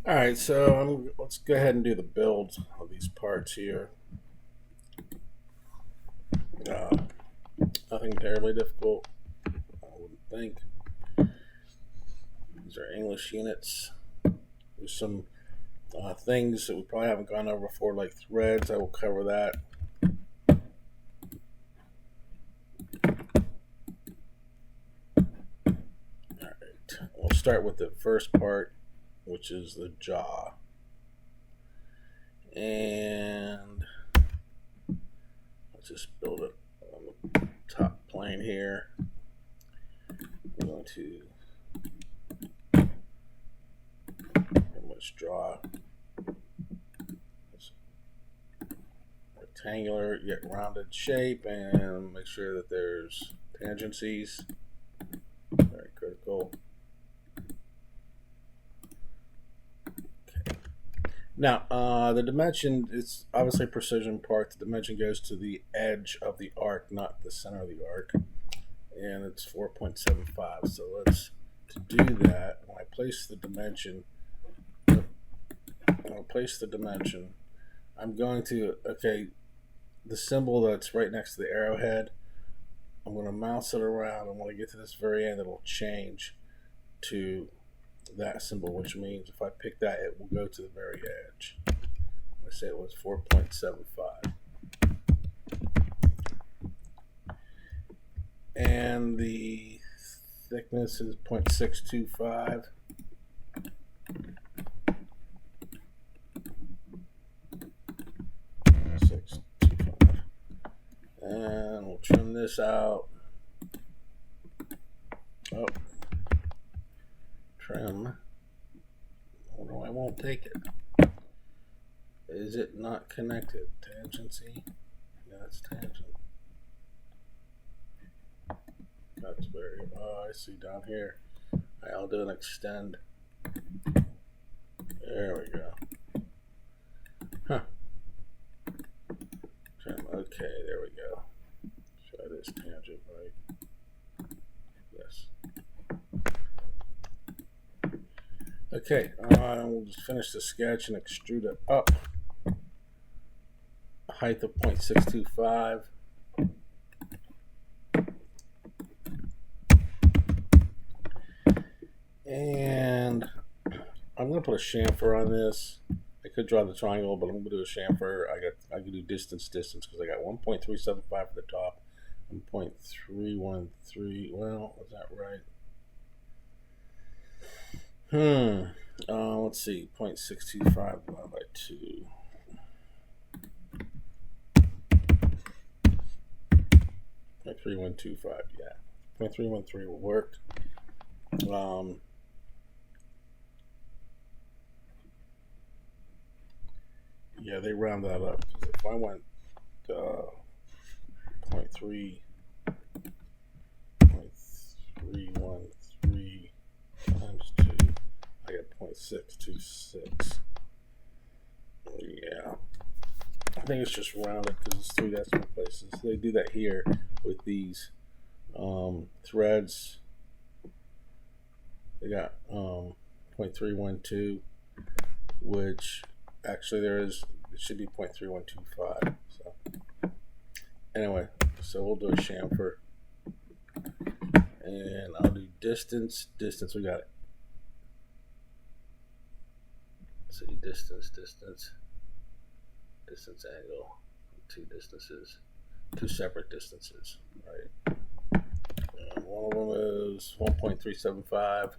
All right, so let's go ahead and do the build of these parts here. Uh, Nothing terribly difficult, I wouldn't think. These are English units. There's some things that we probably haven't gone over before, like threads. I will cover that. All right, we'll start with the first part, which is the jaw. And let's just build it on the top plane here. I'm going to pretty much draw this rectangular yet rounded shape and make sure that there's tangencies. Very critical. Now, the dimension is obviously a precision part. The dimension goes to the edge of the arc, not the center of the arc. And it's 4.75. So to do that, when I place the dimension, I'm going to, the symbol that's right next to the arrowhead, I'm going to mouse it around. And when I get to this very end, it'll change to that symbol, which means if I pick that, it will go to the very edge. I say it was 4.75. And the thickness is 0.625. And we'll trim this out. Oh, trim. Oh no, I won't take it. Is it not connected? Tangency? Yeah, it's tangent. That's very, I see down here. Right, I'll do an extend. There we go. Huh. Trim. Okay, there we go. Try this tangent, right? Yes. Okay, we'll just finish the sketch and extrude it up. Height of 0.625. And I'm going to put a chamfer on this. I could draw the triangle, but I'm going to do a chamfer. I can do distance because I got 1.375 for the top, 1.313. Well, is that right? Let's see, 0.625 divided by 2. 0.3125, yeah. 0.313 will work. Yeah, they round that up. If I went 0.313 times 2, I get 0.626. Yeah. I think it's just rounded because it's 3 decimal places. They do that here with these threads. They got 0.312, which actually it should be 0.3125. So anyway, so we'll do a chamfer. And I'll do distance. We got it. Let's see, distance angle. Two separate distances, right? And one of them is 1.375.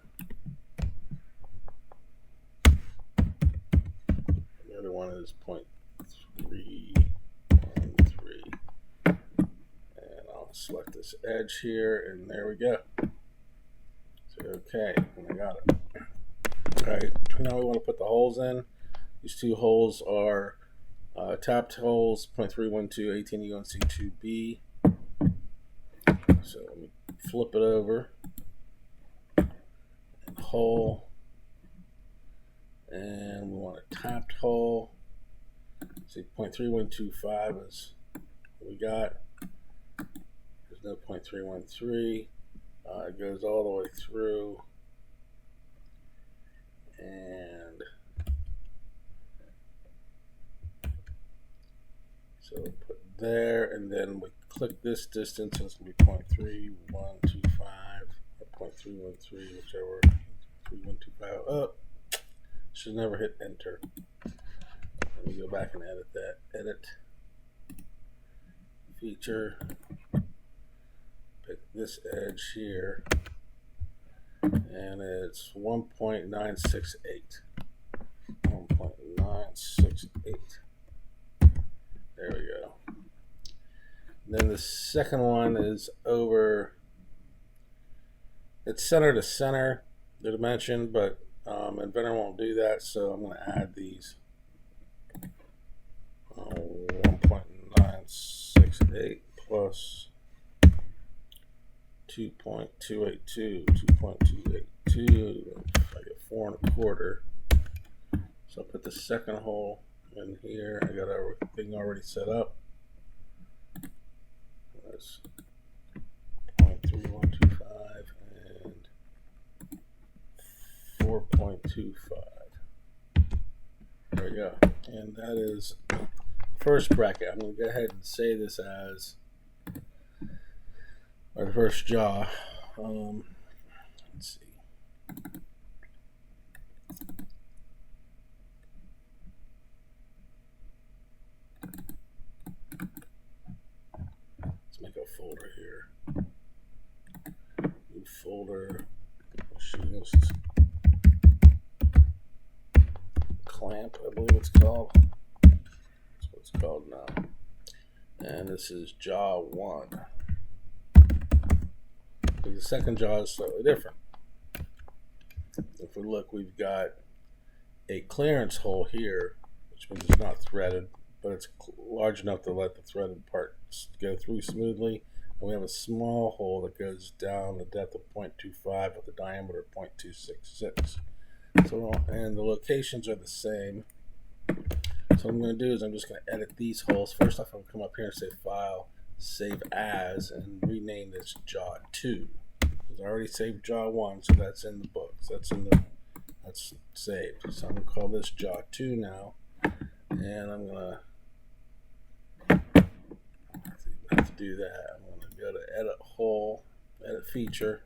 The other one is 0.313. And I'll select this edge here, and there we go. So, okay, and I got it. Alright, now we want to put the holes in. These two holes are tapped holes, 0.312, 18 UNC 2B. So let me flip it over. Hole. And we want a tapped hole. See, 0.3125 is what we got. There's no 0.313. It goes all the way through. And So put there, and then we click this distance, and it's going to be 0.3125 or 0.313, whichever. 3125. Oh, should never hit enter. Let me go back and edit that. Edit feature. Pick this edge here, and it's 1.968. 1.968. There we go. And then the second one is over. It's center to center, the dimension, but Inventor won't do that, so I'm going to add these. 1.968 plus 2.282, 2.282. I get 4 1/4. So I'll put the second hole in here. I got everything already set up. That's 0.3125 and 4.25. There we go. And that is first bracket. I'm going to go ahead and say this as our first jaw. Let's see. Let's make a folder here. New folder. Machinist clamp, I believe it's called. That's what it's called now. And this is jaw 1. The second jaw is slightly different. If we look, we've got a clearance hole here, which means it's not threaded, but it's large enough to let the threaded part go through smoothly. And we have a small hole that goes down the depth of 0.25 with a diameter of 0.266. So, and the locations are the same. So what I'm going to do is I'm just going to edit these holes. First off, I'm going to come up here and say File, Save As, and rename this Jaw 2. Because I already saved Jaw 1, so that's in the books. That's saved. So I'm going to call this Jaw 2 now. And I'm going to have to do that. I'm going to go to Edit Hole, Edit Feature,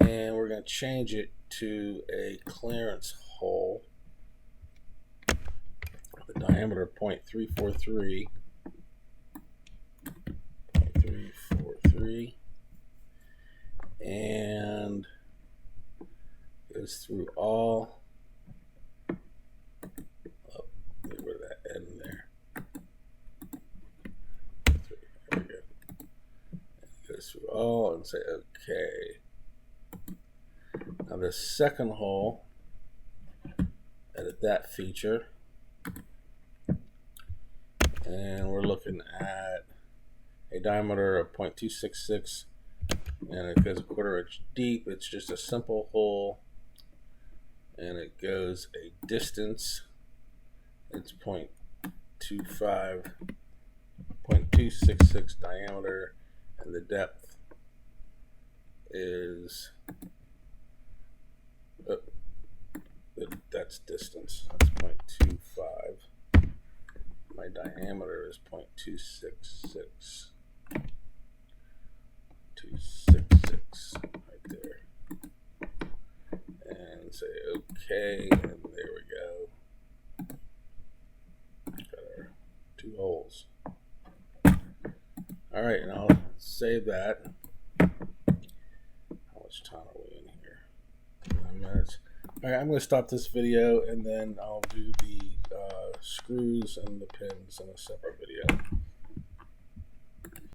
and we're going to change it to a clearance hole with a diameter of 0.343. 0.343, and goes through all. Oh, where that end there. There we go. It goes through all and say OK. Now the second hole, edit that feature, and we're looking at a diameter of 0.266, and it goes a 1/4 inch deep. It's just a simple hole, and it goes a distance. It's 0.25, 0.266 diameter, and the depth is that's distance. That's 0.25. My diameter is 0.266. 266 right there. And say OK, and there we go. Got our 2 holes. Alright, and I'll save that. How much time are we in here? 9 minutes. Alright, I'm going to stop this video, and then I'll do the screws and the pins in a separate video.